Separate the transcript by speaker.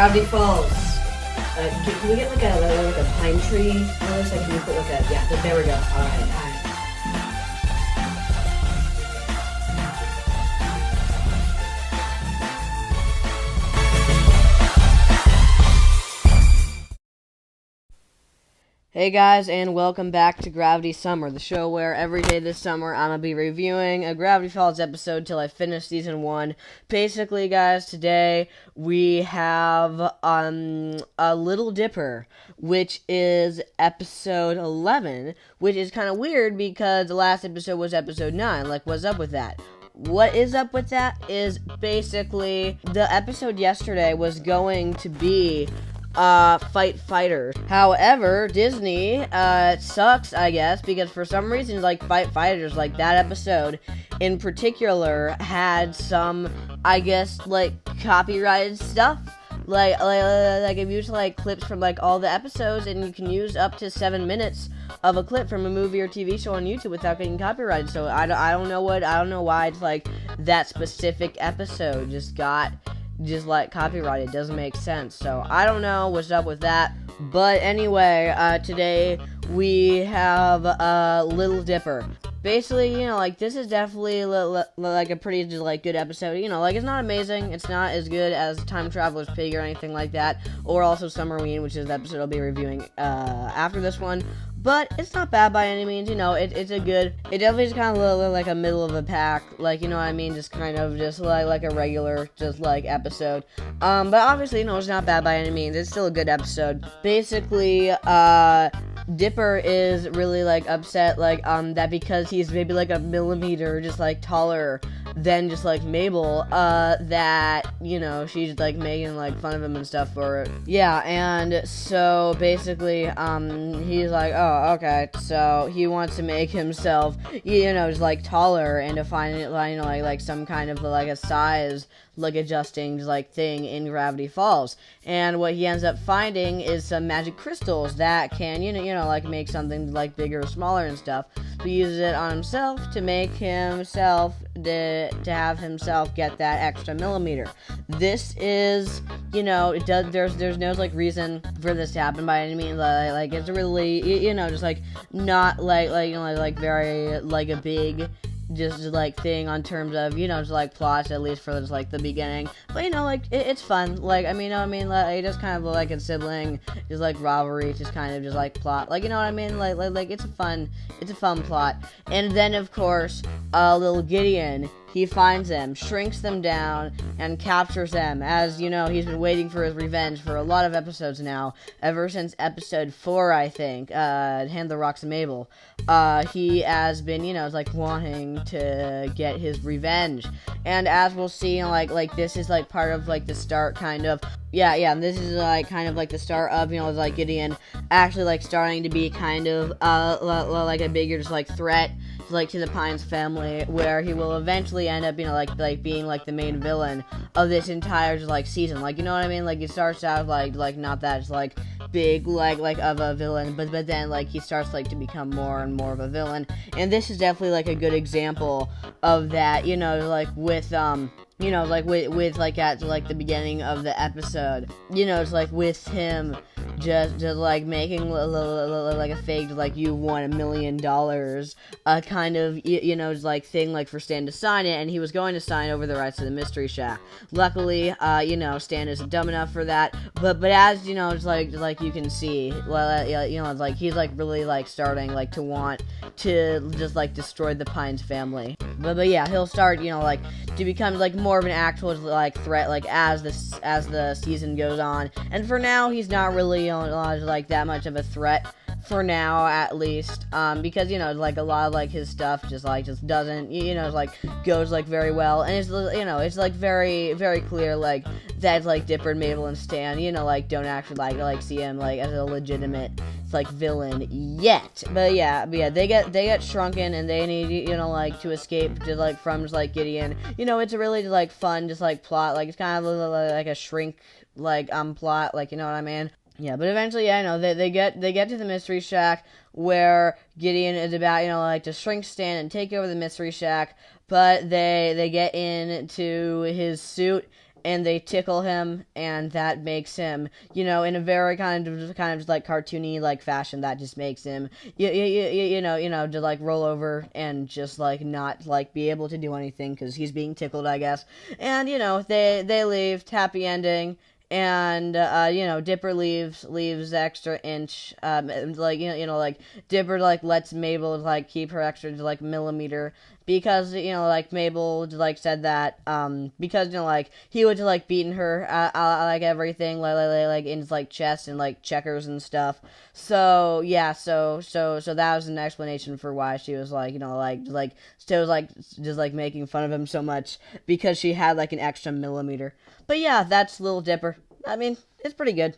Speaker 1: Gravity Falls. Can we get like a pine tree on this? Like, can we put like a, yeah, there we go. Alright. Hey guys, and welcome back to Gravity Summer, the show where every day this summer I'm going to be reviewing a Gravity Falls episode till I finish Season 1. Basically, guys, today we have a Little Dipper, which is episode 11, which is kind of weird because the last episode was episode 9. Like, what's up with that? What is up with that is basically the episode yesterday was going to be Fight Fighters. However, Disney, sucks, I guess, because for some reason, like, Fight Fighters, like, that episode in particular had some, I guess, like, copyrighted stuff. Like I've used, like, clips from, like, all the episodes, and you can use up to 7 minutes of a clip from a movie or TV show on YouTube without getting copyrighted. So I don't know why it's, like, that specific episode just like copyrighted. Doesn't make sense. So I don't know what's up with that. But anyway, today we have Little Dipper. Basically, like, this is definitely like a pretty just, like, good episode. Like, it's not amazing. It's not as good as Time Traveler's Pig or anything like that, or also Summerween, which is the episode I'll be reviewing after this one. But it's not bad by any means, it's a good, it definitely is kind of like a middle of the pack, like, just kind of just like a regular, just like episode. But obviously, it's not bad by any means, it's still a good episode. Basically, Dipper is really, like, upset, like, that because he's maybe, like, a millimeter just, like, taller than just, like, Mabel, that, she's, like, making, like, fun of him and stuff for it. Yeah, and so, basically, he's like, oh, okay, so he wants to make himself, just, like, taller and to find it, like, some kind of, like, a size, like, adjusting, like, thing in Gravity Falls. And what he ends up finding is some magic crystals that can, like, make something, like, bigger or smaller and stuff. So he uses it on himself to make himself, to have himself get that extra millimeter. This is, there's no, like, reason for this to happen by any means. Like, it's really, just, like, not, like, very, like, a big, just like, thing on terms of, just, like, plots, at least for just, like, the beginning. But, like, it's fun. Like, like, just kind of like a sibling, just, like, rivalry, just kind of just, like, plot. Like, Like, it's a fun plot. And then, of course, little Gideon, he finds them, shrinks them down, and captures them. As, he's been waiting for his revenge for a lot of episodes now. Ever since episode 4, I think, Hand the Rocks to Mabel. He has been, like, wanting to get his revenge. And as we'll see, like this is, like, part of, like, the start, kind of. Yeah, and this is, like, kind of, like, the start of, like, Gideon actually, like, starting to be kind of, like, a bigger, just, like, threat, like, to the Pines family, where he will eventually end up, like being, like, the main villain of this entire, just, like, season. Like, Like, he starts out, like, not that, just, like, big, like, of a villain, but then, like, he starts, like, to become more and more of a villain, and this is definitely, like, a good example of that, like, with, like, with, like, at, like, the beginning of the episode, it's, like, with him just like, making, like, a fake, like, you won $1 million, kind of, just, like, thing, like, for Stan to sign it, and he was going to sign over the rights to the Mystery Shack. Luckily, Stan isn't dumb enough for that, but as, just, like, you can see, like, he's, like, really, like, starting, like, to want to just, like, destroy the Pines family. But yeah, he'll start, like, to become, like, more of an actual, like, threat, like, as the season goes on. And for now, he's not really, like, that much of a threat. For now, at least, because, like, a lot of, like, his stuff just doesn't, like, goes, like, very well, and it's like, very, very clear, like, that, like, Dipper and Mabel and Stan, like, don't actually, like, see him, like, as a legitimate, like, villain yet. But yeah, they get shrunken, and they need, like, to escape, just, like, from, just, like, Gideon. It's a really, like, fun, just, like, plot, like, it's kind of, like, a shrink, like, plot, like, you know what I mean? Yeah, but eventually, they get to the Mystery Shack, where Gideon is about, like, to shrink Stan and take over the Mystery Shack, but they get into his suit, and they tickle him, and that makes him, in a very kind of like cartoony like fashion, that just makes him, to like roll over and just like not like be able to do anything because he's being tickled, I guess. And they leave, happy ending. And Dipper leaves extra inch, like like Dipper like lets Mabel like keep her extra like millimeter because like Mabel like said that because like he would like beaten her like everything like in his like chest and like checkers and stuff. So yeah, so that was an explanation for why she was like like still like just like making fun of him so much because she had like an extra millimeter. But yeah, that's Little Dipper. I mean, it's pretty good.